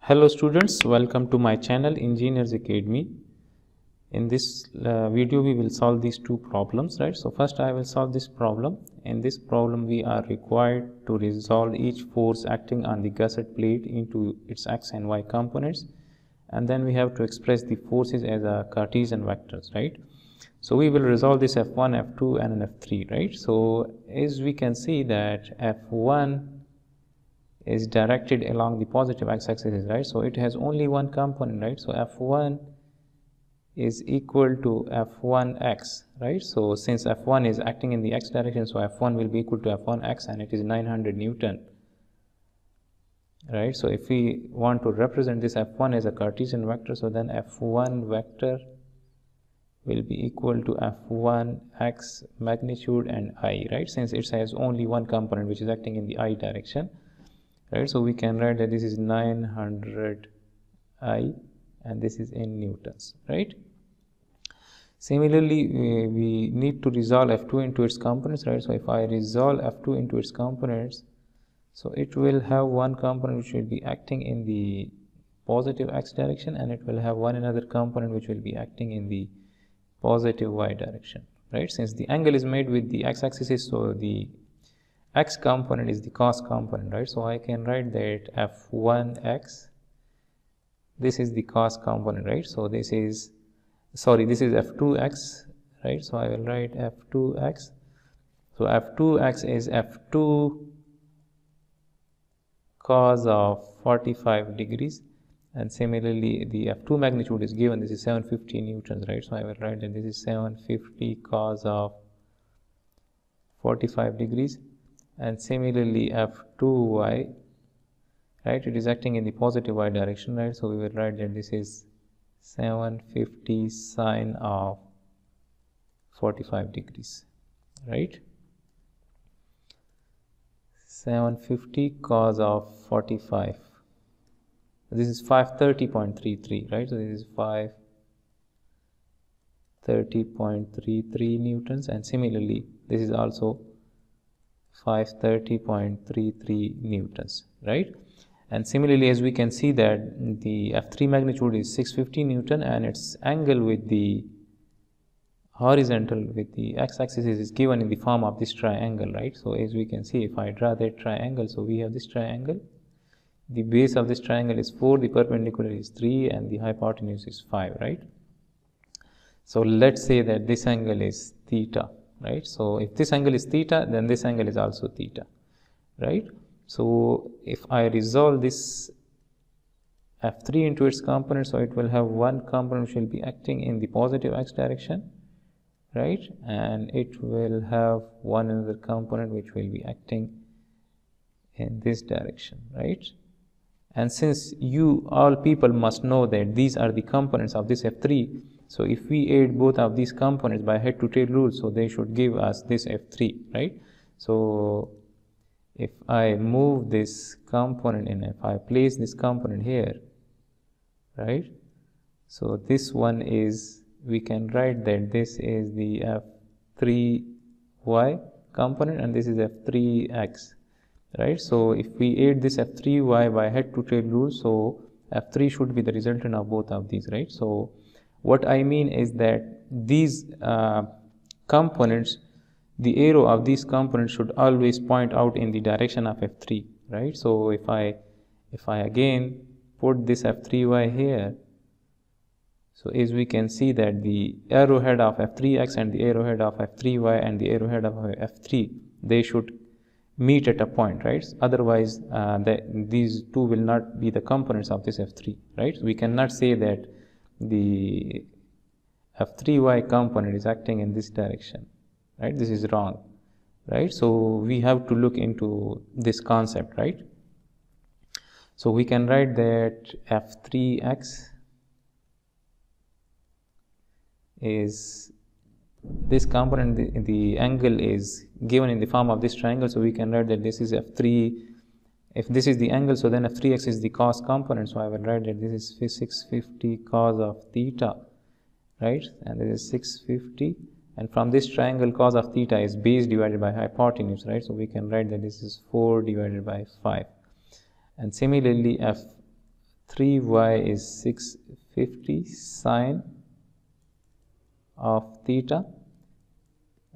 Hello students, welcome to my channel Engineers Academy. In this video we will solve these two problems, right? So first I will solve this problem. In this problem we are required to resolve each force acting on the gusset plate into its x and y components, and then we have to express the forces as a Cartesian vectors, right? So we will resolve this F1, F2 and an F3, right? So as we can see that F1 is directed along the positive x-axis, right? So it has only one component, right? So F1 is equal to F1x, right? So since F1 is acting in the x direction, so F1 will be equal to F1x, and it is 900 Newton, right? So if we want to represent this F1 as a Cartesian vector, so then F1 vector will be equal to F1x magnitude and I, right? Since it has only one component which is acting in the I direction, right? So we can write that this is 900 I and this is in newtons, right? Similarly, we need to resolve F2 into its components, right? So if I resolve F2 into its components, so it will have one component which will be acting in the positive x direction, and it will have one another component which will be acting in the positive y direction, right? Since the angle is made with the x-axis, so the x component is the cos component, right? So I can write that F1x, this is the cos component, right? So this is F2x, right? So I will write F2x. So F2x is F2 cos of 45 degrees, and similarly the F2 magnitude is given, this is 750 newtons, right? So I will write that this is 750 cos of 45 degrees, and similarly F2y, right, it is acting in the positive y direction, right? So we will write that this is 750 sine of 45 degrees, right? 750 cos of 45, this is 530.33, right? So this is 530.33 newtons, and similarly this is also 530.33 newtons, right? And similarly, as we can see that the F3 magnitude is 650 Newton, and its angle with the horizontal with the x-axis is given in the form of this triangle, right? So as we can see, if I draw that triangle, so we have this triangle, the base of this triangle is 4, the perpendicular is 3, and the hypotenuse is 5, right? So let's say that this angle is theta, right? So if this angle is theta, then this angle is also theta, right? So if I resolve this F3 into its components, so it will have one component which will be acting in the positive x direction, right? And it will have one another component which will be acting in this direction, right? And since you all people must know that these are the components of this F3, so if we add both of these components by head to tail rule, so they should give us this F3, right? So if I move this component in, if I place this component here, right? So this one is, we can write that this is the F3y component and this is F3x, right? So if we add this F3y by head to tail rule, so F3 should be the resultant of both of these, right? So what I mean is that these components, the arrow of these components should always point out in the direction of F3, right? So if I again put this F3y here, so as we can see that the arrowhead of F3x and the arrowhead of F3y and the arrowhead of F3, they should meet at a point, right? Otherwise these two will not be the components of this F3, right? So we cannot say that the F3y component is acting in this direction, right? This is wrong, right? So we have to look into this concept, right? So we can write that F3x is this component, the angle is given in the form of this triangle, so we can write that this is F3. If this is the angle, so then F3x is the cos component, so I will write that this is 650 cos of theta, right? And this is 650, and from this triangle cos of theta is base divided by hypotenuse, right? So we can write that this is 4 divided by 5, and similarly 3y is 650 sine of theta,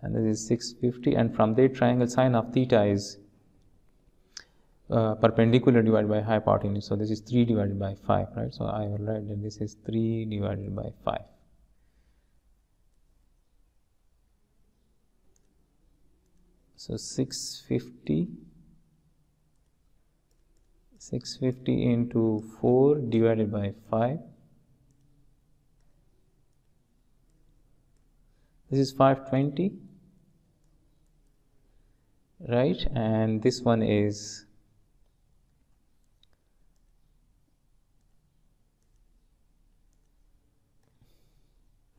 and this is 650, and from that triangle sine of theta is perpendicular divided by hypotenuse, so this is 3 divided by 5, right? So I will write that this is 3 divided by 5. So 650 into 4 divided by 5, this is 520, right? And this one is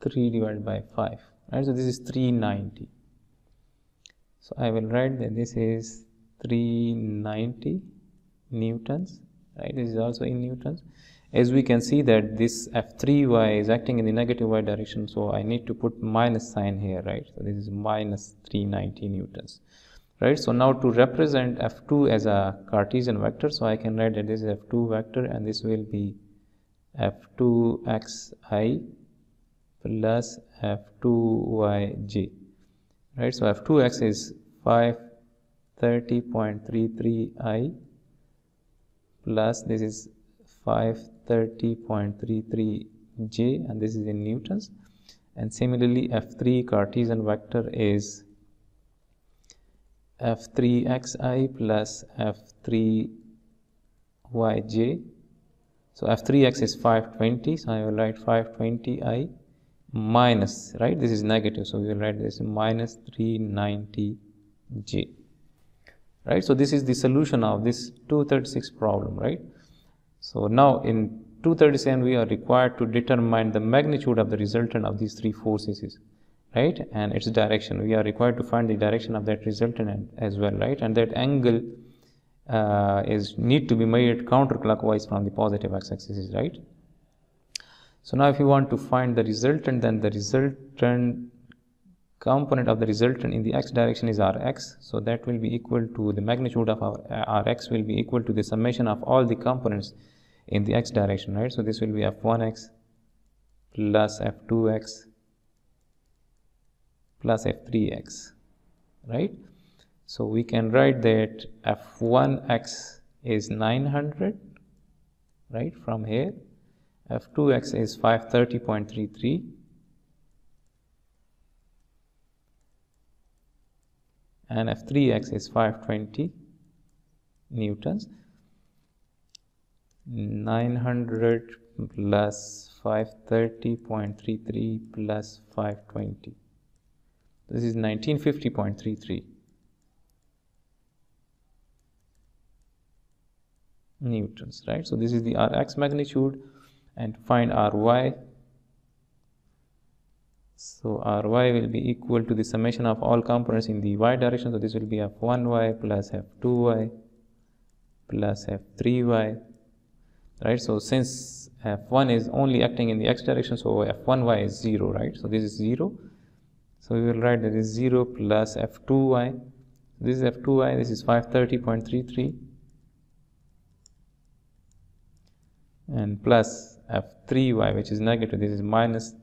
3 divided by 5, right? So this is 390. So I will write that this is 390 newtons, right? This is also in newtons. As we can see that this F3y is acting in the negative y direction, so I need to put minus sign here, right? So this is minus 390 newtons, right? So now to represent F2 as a Cartesian vector, so I can write that this is F2 vector, and this will be F2xi plus F2yj, right? So F2x is 530.33i plus this is 530.33j, and this is in newtons. And similarly F3 Cartesian vector is F3xi plus F3yj. So F3x is 520, so I will write 520i minus, right, this is negative, so we will write this minus 390j, right? So this is the solution of this 236 problem, right? So now in 237 we are required to determine the magnitude of the resultant of these three forces, right, and its direction. We are required to find the direction of that resultant as well, right, and that angle need to be measured counterclockwise from the positive x-axis, right? So now if you want to find the resultant, then the resultant component of the resultant in the x direction is Rx, so that will be equal to the magnitude of our Rx will be equal to the summation of all the components in the x direction, right? So this will be F1x plus F2x plus F3x, right? So we can write that F1x is 900, right, from here. F2x is 530.33, and F3x is 520 newtons. 900 plus 530.33 plus 520, this is 1950.33 newtons, right? So this is the Rx magnitude, and find Ry. So Ry will be equal to the summation of all components in the y direction, so this will be F1y plus F2y plus F3y, right? So since F1 is only acting in the x direction, so F1y is 0, right? So this is 0, so we will write that is 0 plus F2y, this is F2y, this is 530.33, and plus F3y, which is negative, this is minus,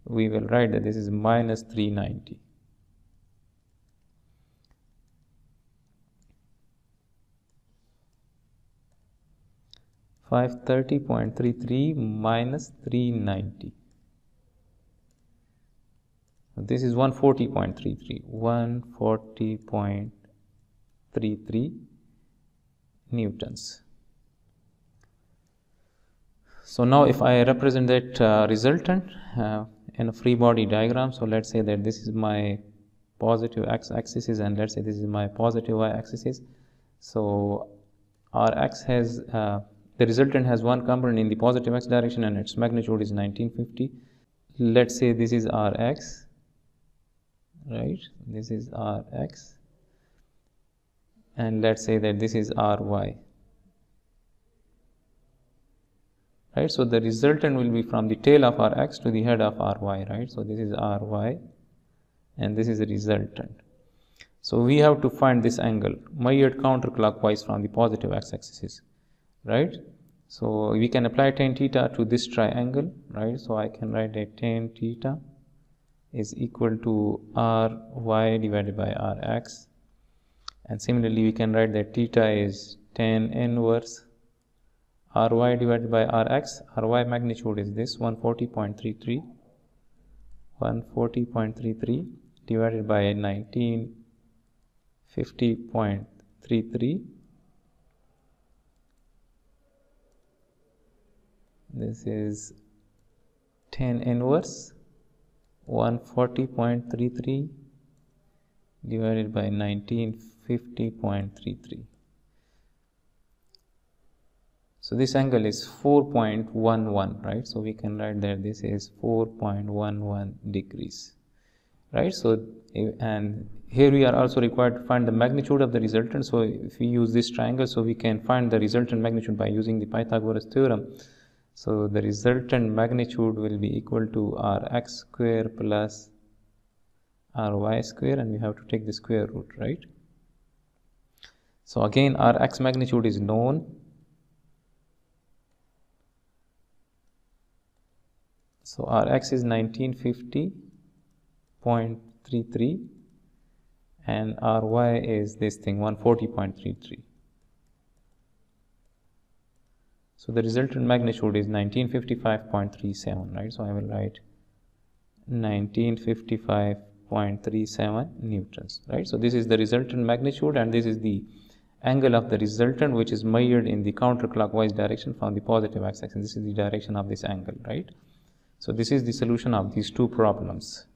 we will write that this is minus 390. $530.33 minus 390. This is 140.33. 140.33 newtons. So now if I represent that resultant in a free body diagram, so let's say that this is my positive x-axis and let's say this is my positive y-axis. So Rx has the resultant has one component in the positive x direction and its magnitude is 1950. Let's say this is Rx, right? This is Rx, and let's say that this is Ry. Right, so the resultant will be from the tail of Rx to the head of Ry, right? So this is Ry, and this is the resultant. So we have to find this angle measured counterclockwise from the positive x-axis, right? So we can apply tan theta to this triangle, right? So I can write that tan theta is equal to Ry divided by Rx, and similarly we can write that theta is tan inverse Ry divided by Rx. Ry magnitude is this 140.33 divided by 1950.33. This is tan inverse 140.33 divided by 1950.33. So this angle is 4.11, right? So we can write that this is 4.11 degrees, right? So, and here we are also required to find the magnitude of the resultant. So if we use this triangle, so we can find the resultant magnitude by using the Pythagoras theorem. So the resultant magnitude will be equal to Rx square plus Ry square, and we have to take the square root, right? So again, Rx magnitude is known. So Rx is 1950.33 and Ry is this thing 140.33. So the resultant magnitude is 1955.37, right? So I will write 1955.37 newtons, right? So this is the resultant magnitude, and this is the angle of the resultant, which is measured in the counterclockwise direction from the positive x-axis. This is the direction of this angle, right? So this is the solution of these two problems.